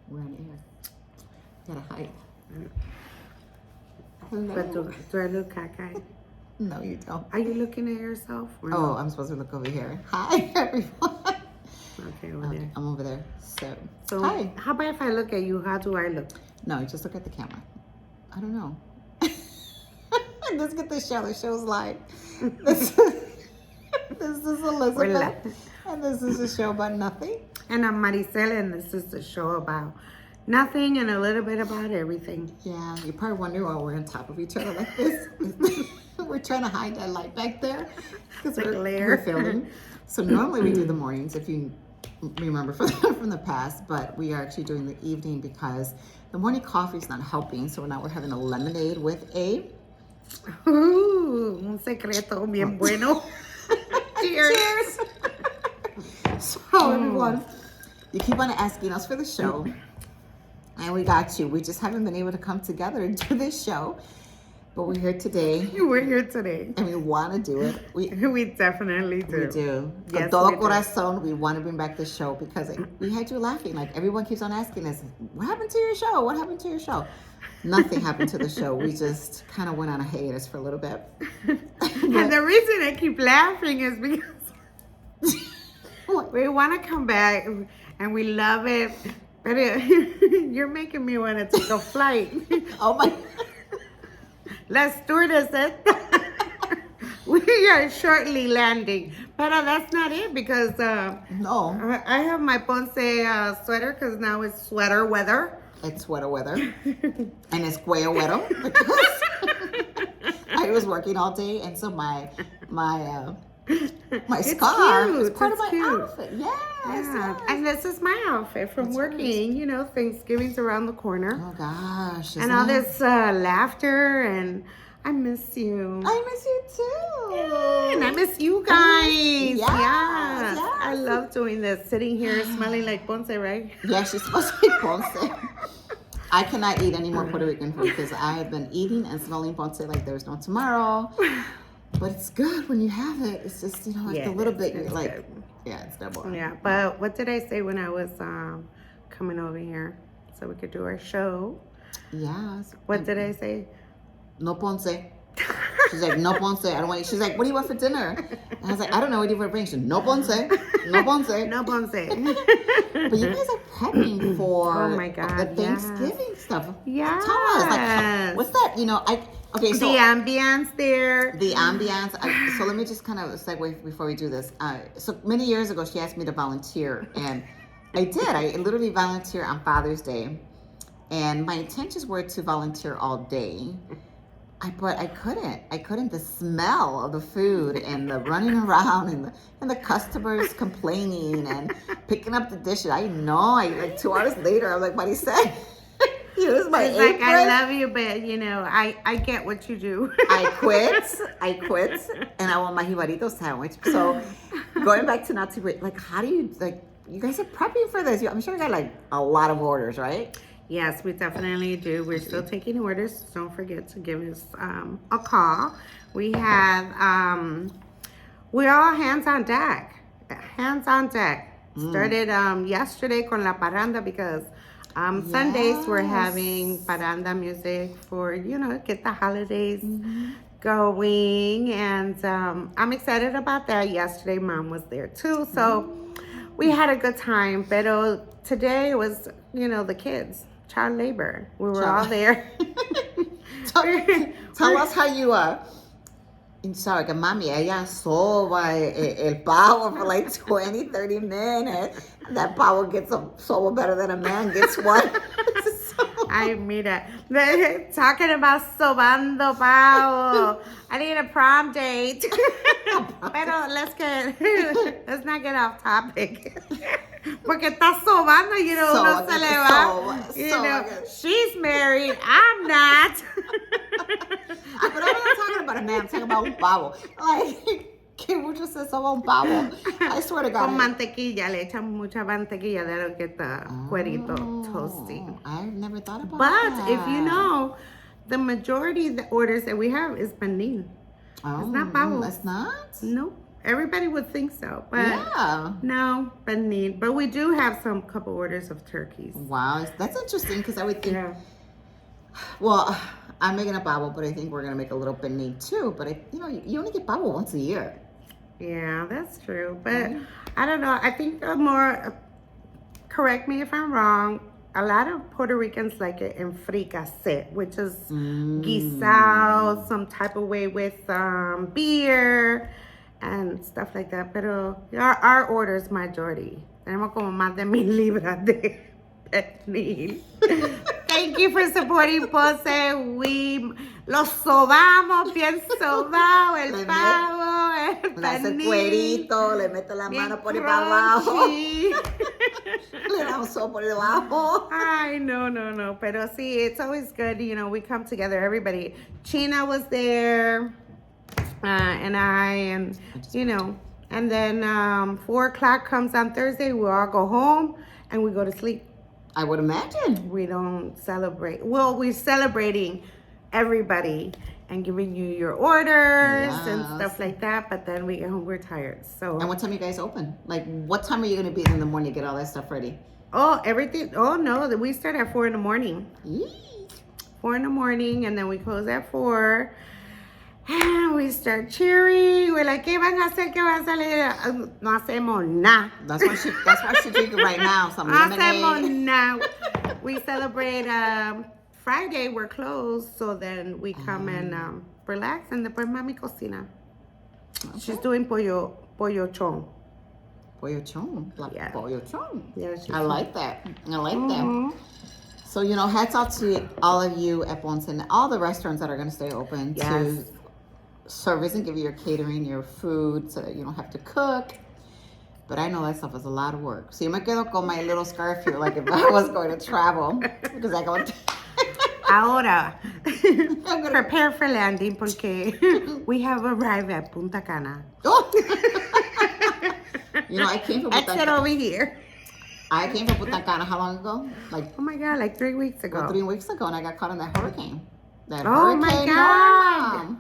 We're on air. Gotta hide. Hello. But do I look cockeyed? No, you don't. Are you looking at yourself? Or Oh, no? I'm supposed to look over here. Hi, everyone. Okay, over there. I'm over there. So, Hi. hi. How about if I look at you? How do I look? No, just look at the camera. I don't know. Let's get the show. The show's live. This is Elizabeth. And this is a show about nothing. And I'm Maricela, and this is the show about nothing and a little bit about everything. Yeah, you probably wonder why we're on top of each other like this. We're trying to hide that light back there because we're filming. So normally we do the mornings, if you remember from the past, but we are actually doing the evening because the morning coffee is not helping. So now we're having a lemonade with a... Un secreto bien bueno. Cheers. So everyone, you keep on asking us for the show, and we got you. We just haven't been able to come together and do this show, but we're here today. We're here today. And we want to do it. We definitely do. We do. Yes, Con todo we do. corazón, we want to bring back the show because we had you laughing. Like everyone keeps on asking us, what happened to your show? What happened to your show? Nothing happened to the show. We just kind of went on a hiatus for a little bit. And the reason I keep laughing is because we want to come back and we love it. But you're making me want to take a flight. Oh my. La stewardess said we are shortly landing. But that's not it because No. I have my Ponce sweater because now it's sweater weather. It's sweater weather. And it's cuello weather because I was working all day, and so my scarf is part of my outfit. Yes, yes. And this is my outfit from working. You know, Thanksgiving's around the corner. Oh gosh. And all this laughter, and I miss you. I miss you too. And I miss you guys. Yes. I love doing this, sitting here smelling like Ponce, right? Yeah, she's supposed to be Ponce. I cannot eat any more Puerto Rican food because I have been eating and smelling Ponce like there's no tomorrow. But it's good when you have it. It's just, like a little bit, you're like, good. Yeah, it's double. Yeah, but what did I say when I was coming over here so we could do our show? Yes. What did I say? No Ponce. She's like, no Ponce. I don't want. She's like, what do you want for dinner? And I was like, I don't know. What do you want to bring? She's like, no Ponce. No Ponce. No Ponce. But you guys are prepping for oh my God, the Thanksgiving stuff. Yeah. Tell us, like, what's that? Okay, so the ambience there. The ambience. So let me just kind of segue before we do this. So many years ago, she asked me to volunteer, and I did. I literally volunteered on Father's Day, and my intentions were to volunteer all day. But I couldn't. The smell of the food and the running around and the customers complaining and picking up the dishes. I know. Like 2 hours later, I'm like, what he said. Use my apron. Like, I love you, but I get what you do. I quit, and I want my jibarito sandwich. So, going back to not to wait, like, how do you, like, you guys are prepping for this? I'm sure you got, like, a lot of orders, right? Yes, we definitely do. We're still taking orders. Don't forget to give us a call. We have, we're all hands on deck. Hands on deck. Started yesterday con la parranda because Sundays we're having parranda music for, get the holidays going. And I'm excited about that. Yesterday, Mom was there too. So we had a good time. But today was, the kids. Child labor. We were all there. Tell us how you Sorry, que mami, ella soba el pavo for like 20, 30 minutes. That pavo gets a soba better than a man gets one. Ay, mira, talking about sobando pavo. I need a prom date. Pero let's not get off topic. Porque está sobando, uno se le va. She's married, I'm not. But I'm not talking about a man, I'm talking about un pavo. Like, que mucho se soba un pavo. I swear to God. Con mantequilla, le echan mucha mantequilla de lo que está cuerito, toasty. I've never thought about that. But if you know, the majority of the orders that we have is panin. Oh, it's not pavo. It's not? Nope. Everybody would think so, but Yeah. no, pernil. But we do have some couple orders of turkeys. Wow, that's interesting because I would think. Yeah. Well, I'm making a babo, but I think we're gonna make a little pernil too. But you only get babo once a year. Yeah, that's true. But Right. I don't know. I think the more, correct me if I'm wrong, a lot of Puerto Ricans like it in fricassé, which is guisado, some type of way with beer and stuff like that. Pero our orders majority. Tenemos como más de 1,000 libras de pernil. Thank you for supporting Pose. We los sobamos, bien sobao, el pavo, el Le hace el pernil. cuerito, le mete la Bien mano por ahí para abajo, crunchy. le da un so por debajo. Ay, no. Pero sí, it's always good, we come together, everybody. China was there, and and then 4 o'clock comes on Thursday, we all go home, and we go to sleep. I would imagine. We don't celebrate. Well, we're celebrating everybody and giving you your orders and Yes. stuff like that, but then we get home, we're tired, so. And what time you guys open? Like, what time are you gonna be in the morning to get all that stuff ready? Everything. Oh no, we start at 4 in the morning. Yee. 4 in the morning, and then we close at 4. And we start cheering. We're like, ¿qué van a hacer? ¿Qué van a salir? No hacemos nada. That's why she's drinking right now. Some No hacemos lemonade. nada. We celebrate Friday. We're closed, so then we come and relax, and después mami cocina. She's doing pollo chon. Pollo chon. Like Yeah. pollo chon. Yeah, she's I like that. I like that. Mhm. So, hats off to all of you at Ponce and all the restaurants that are going to stay open to Yes. service and give you your catering, your food, so that you don't have to cook. But I know that stuff is a lot of work. So, yo me quedo con my little scarf here, like if I was going to travel, because I go. Ahora, prepare for landing porque we have arrived at Punta Cana. Oh. I came from Punta Exit Cana. over here. I came from Punta Cana how long ago? Like Oh my God, like 3 weeks ago. 3 weeks ago, and I got caught in that hurricane. That Oh my hurricane, God. Norma.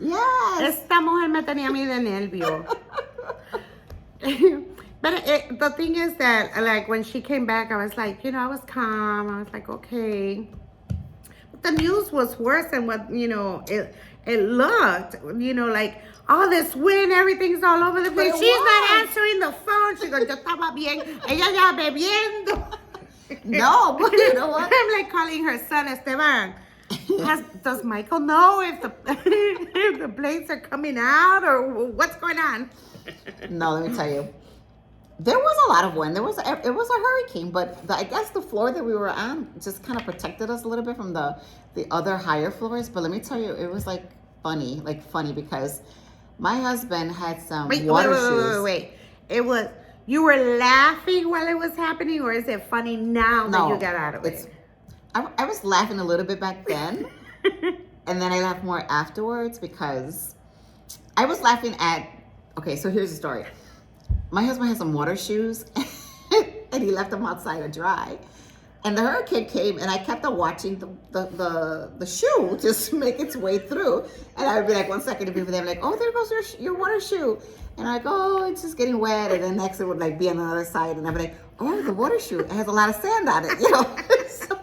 Yes. Esta mujer me tenía a mí de nervio. But the thing is that, like, when she came back, I was like, I was calm. I was like, okay. But the news was worse than what, it looked. Like, all this wind, everything's all over the place. But it She's not was. answering the phone. She goes, yo estaba bien. Ella ya bebiendo. No, but you know what? I'm like calling her son, Esteban. Does Michael know if the planes are coming out or what's going on? No, let me tell you. There was a lot of wind. It was a hurricane, but I guess the floor that we were on just kind of protected us a little bit from the other higher floors. But let me tell you, it was funny because my husband had some water shoes. Wait. You were laughing while it was happening, or is it funny now that you got out of it? I was laughing a little bit back then, and then I laughed more afterwards because I was laughing at. Okay, so here's the story. My husband had some water shoes, and he left them outside to dry. And the hurricane came, and I kept on watching the shoe just make its way through. And I would be like, 1 second to be for them, like, oh, there goes your water shoe. And I go, oh, it's just getting wet. And then next it would be on the other side, and I'd be like, oh, the water shoe, it has a lot of sand on it, So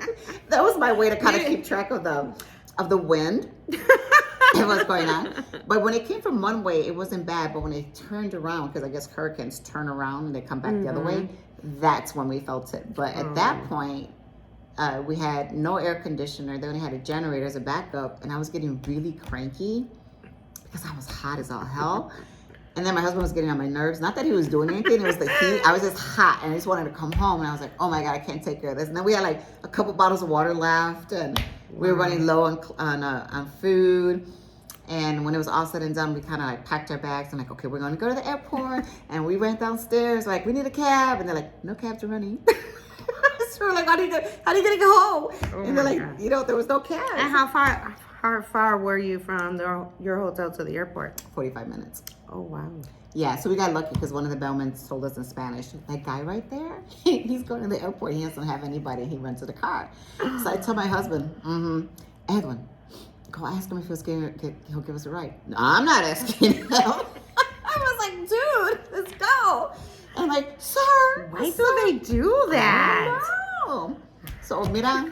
that was my way to kind of keep track of the wind and what's going on. But when it came from one way, it wasn't bad. But when it turned around, because I guess hurricanes turn around and they come back the other way, that's when we felt it. But at that point, we had no air conditioner. They only had a generator as a backup, and I was getting really cranky because I was hot as all hell. And then my husband was getting on my nerves. Not that he was doing anything, it was the heat. I was just hot, and I just wanted to come home. And I was like, oh my God, I can't take care of this. And then we had a couple bottles of water left, and we were running low on food. And when it was all said and done, we kind of packed our bags and okay, we're going to go to the airport. And we went downstairs, we need a cab. And they're like, no cabs are running. So we're like, how are you going to go home? And they're like, there was no cab. And how far were you from your hotel to the airport? 45 minutes. Oh, wow. Yeah, so we got lucky because one of the bellmen told us in Spanish, that guy right there, he's going to the airport. He doesn't have anybody. He rented a car. So I told my husband, Edwin, go ask him if he'll give us a ride. No, I'm not asking him. I was like, like, dude, let's go. And I'm like, sir. Why do they do that? No. So, mira,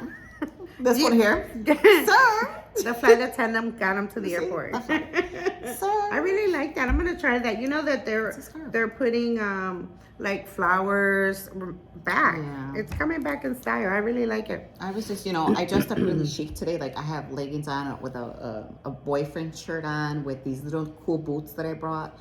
this one here. Sir. The flight attendant got him to the See? airport. Sir. I really like that. I'm gonna try that. You know that they're putting like flowers back. Yeah. It's coming back in style. I really like it. I was just, I dressed up really chic today. Like, I have leggings on with a boyfriend shirt on with these little cool boots that I brought.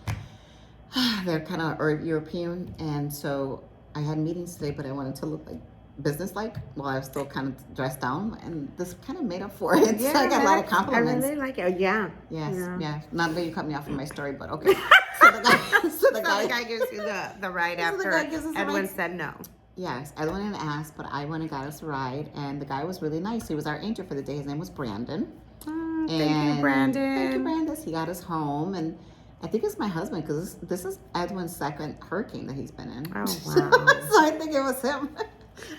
They're kind of European. And so I had meetings today, but I wanted to look like business-like while I was still kind of dressed down. And this kind of made up for it. So I got a lot of compliments. I really like it. Yeah. Yes, Yeah. Not that you cut me off from my story, but okay. So the guy gives you the ride So the after guy gives us a Edwin ride. said no. Yes, Edwin didn't ask, but I went and got us a ride, and the guy was really nice. He was our angel for the day. His name was Brandon. Thank you, Thank Brandon. you, Brandon. He got us home, and I think it's my husband because this is Edwin's second hurricane that he's been in. Oh, wow. So I think it was him.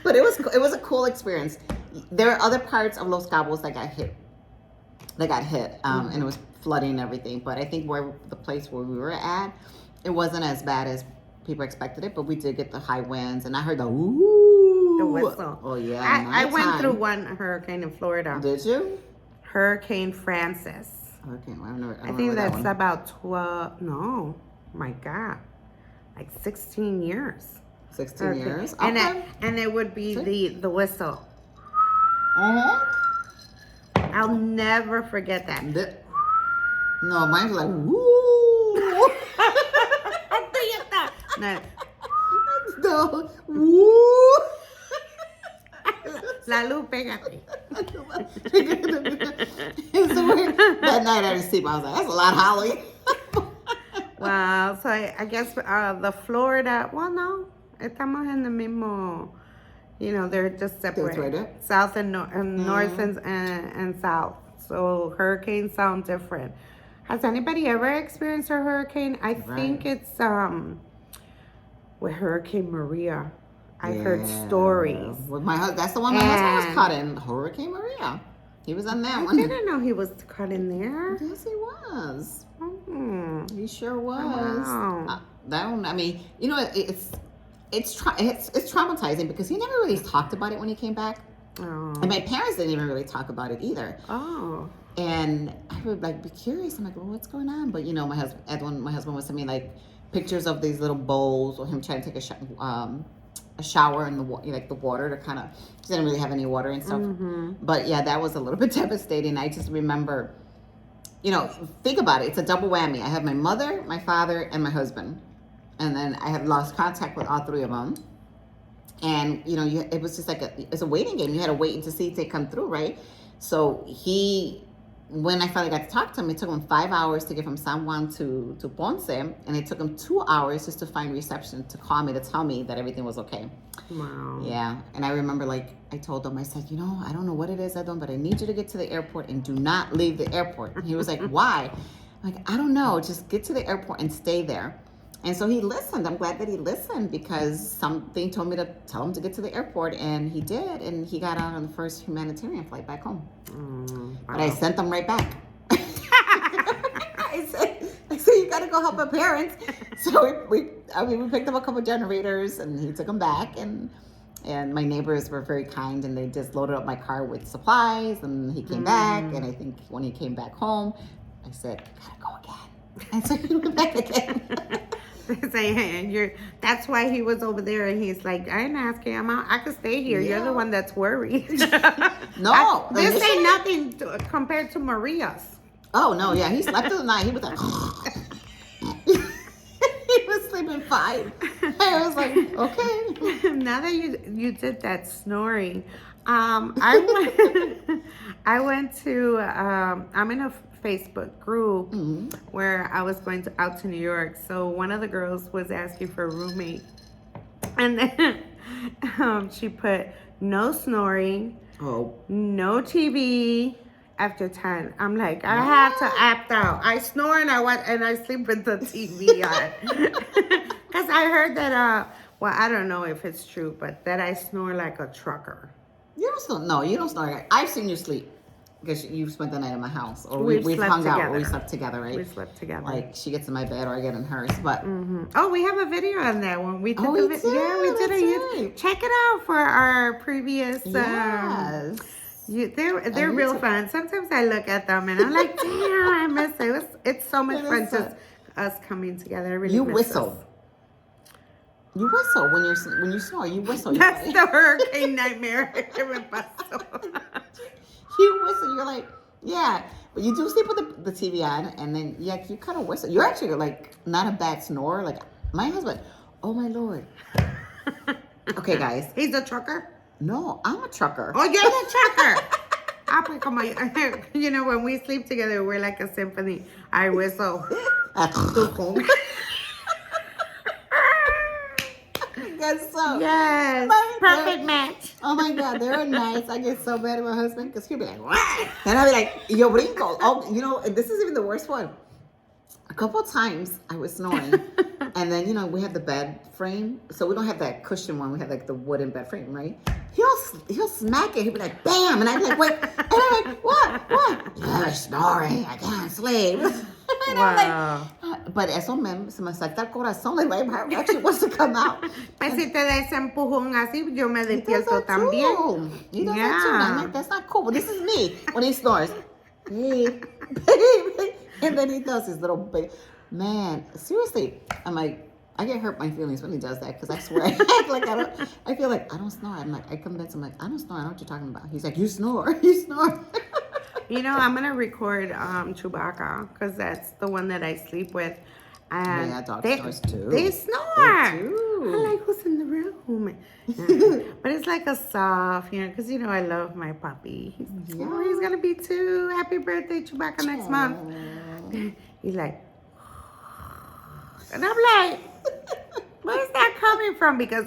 But it was a cool experience. There are other parts of Los Cabos that got hit. And it was flooding and everything. But I think the place where we were at, it wasn't as bad as people expected it. But we did get the high winds, and I heard the ooh, The whistle. Oh yeah, I went nighttime. through one hurricane in Florida. Did you? Hurricane Francis. Okay, well, I I don't think know that that's one. about 12. No, my God, like 16 years. 16 Okay. years. And Okay. and it would be the whistle. Uh-huh. I'll never forget that. No, mine was like woo. No. No, woo. La luz, pégate. That night I didn't sleep. I was like, that's a lot, Holly. Wow. So I guess the Florida. Well, no, estamos en el mismo. They're just separate. Separated? South and north and south. So hurricanes sound different. Has anybody ever experienced a hurricane? I think it's with Hurricane Maria. I heard stories. With that's the one my husband was caught in. Hurricane Maria. He was on that I one. didn't know he was caught in there. Yes, he was. Hmm. He sure was. Wow. That one. I mean, it's traumatizing because he never really talked about it when he came back, Oh. and my parents didn't even really talk about it either. Oh. And I would be curious. I'm like, well, what's going on? But my husband would send me pictures of these little bowls or him trying to take a shower in the water to kind of. He didn't really have any water and stuff. Mm-hmm. But yeah, that was a little bit devastating. I just remember, think about it. It's a double whammy. I have my mother, my father, and my husband, and then I had lost contact with all three of them. And it was just it's a waiting game. You had to wait to see if they come through, right? So when I finally got to talk to him, it took him 5 hours to get from San Juan to Ponce, and it took him 2 hours just to find reception to call me to tell me that everything was okay. Wow. Yeah, and I remember I told him, I said, I don't know what it is, Edwin, but I need you to get to the airport and do not leave the airport. And he was like, why? I'm like, I don't know, just get to the airport and stay there. And so he listened. I'm glad that he listened because something told me to tell him to get to the airport, and he did, and he got out on the first humanitarian flight back home. Wow. But I sent them right back. I said, you got to go help my parents. So we picked up a couple generators, and he took them back, and my neighbors were very kind, and they just loaded up my car with supplies, and he came back, and I think when he came back home, I said, you got to go again. And so he went back again. That's why he was over there, and he's like, I didn't ask him. I could stay here. You're the one that's worried. No, this ain't nothing compared to Maria's. Oh no, yeah, he slept through the night. He was like, he was sleeping fine. I was like, okay. Now that you did that snoring, I went to I'm in a Facebook group where I was going out to New York. So one of the girls was asking for a roommate, and then she put no snoring, no TV after 10. I'm like, I have to act out. I snore and I sleep with the TV on. Because I heard that well, I don't know if it's true, but that I snore like a trucker. You don't snore. No, you don't snore. I've seen you sleep. because you spent the night at my house, or We've we've slept hung out, or we together. slept together, right? We slept together. Like she gets in my bed or I get in hers, but Oh, we have a video on that one. We did Oh, the we yeah, we did, did that's a right. check it out for our previous. yes. They're real YouTube. fun. Sometimes I look at them and I'm like, damn, I miss it. It's so much It fun is just us coming together. I really You miss whistle. us. You whistle when you snore. You whistle. You're That's like, the hurricane nightmare. you whistle. You're like, yeah. But you do sleep with the TV on, and then yeah, you kind of whistle. You're actually like not a bad snorer. Like my husband. Oh my lord. Okay, guys. He's a trucker. No, I'm a trucker. Oh, you're the trucker. Ah, pues como you know, when we sleep together, we're like a symphony. I whistle. Guess so. Yes. My Perfect God. match. Oh my God, there are nights I get so mad at my husband because he'll be like, what? And I'll be like, yo, brinco. Oh, you know, this is even the worst one. A couple of times I was snoring, and then, you know, we have the bed frame. So we don't have that cushion one. We have like the wooden bed frame, right? He'll smack it. He'll be like, bam. And I'd be like, wait. And I'm like, what? You're snoring. I can't sleep. And I'm Wow. like, but eso se me salta el corazón. Like my heart actually wants to come out. Pues si te da ese empujón así, yo me He does despierto that también. too. He does that too. Yeah. And I'm like, that's not cool. But this is me when he snores. Babe, babe. And then he does his little baby. Man, seriously, I'm like, I get hurt my feelings when he does that because I swear, I feel like I don't snore. I'm like, I come back, I'm like, I don't snore. I know what you're talking about. He's like, you snore, you snore. You know, I'm gonna record Chewbacca because that's the one that I sleep with. And Yeah, dog they, snores too. They snore. They do. I'm like, who's in the room? Yeah. But it's like a soft, you know, because you know I love my puppy. He's gonna be 2. Happy birthday, Chewbacca, next month. He's like, and I'm like, where's that coming from? Because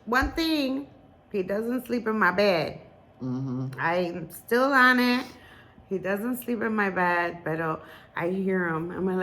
one thing, he doesn't sleep in my bed. I'm still on it. He doesn't sleep in my bed, but I hear him. I'm like,